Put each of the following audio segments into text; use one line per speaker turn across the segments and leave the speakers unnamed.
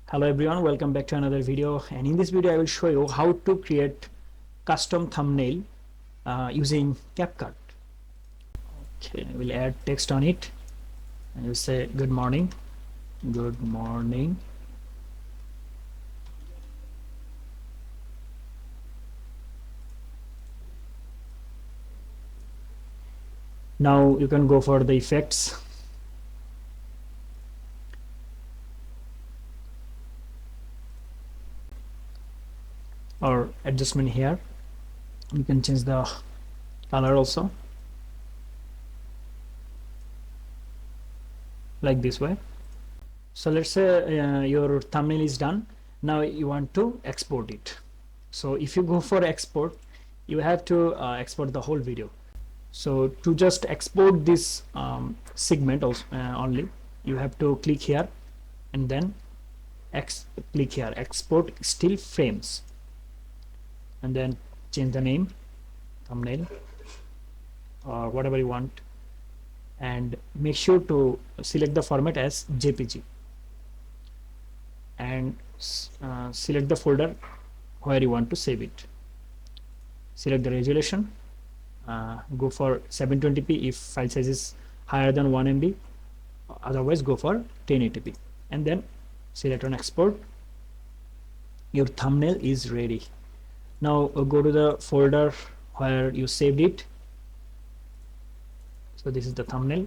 Hello everyone, welcome back to another video, and in this video I will show you how to create custom thumbnail using CapCut. Okay, I will add text on it and you say good morning. Good morning. Now you can go for the effects. Or adjustment here. You can change the color also, like this way. So let's say your thumbnail is done. Now you want to export it. So if you go for export, you have to export the whole video. So to just export this segment also, only, you have to click here and then click here, export still frames, and then change the name, thumbnail, or whatever you want, and make sure to select the format as JPG and select the folder where you want to save it. Select the resolution, go for 720p if file size is higher than 1 MB, otherwise go for 1080p, and then select on export. Your thumbnail is ready. Now go to the folder where you saved it. So this is the thumbnail.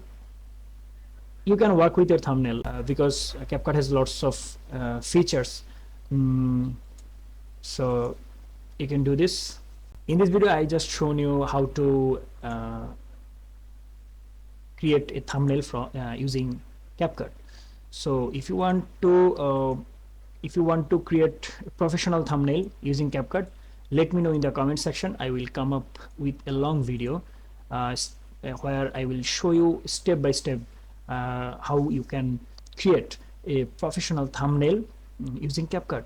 You can work with your thumbnail because CapCut has lots of features, so you can do this. In this video I just shown you how to create a thumbnail from using CapCut. So if you want to create a professional thumbnail using CapCut, let me know in the comment section. I will come up with a long video where I will show you step by step how you can create a professional thumbnail using CapCut.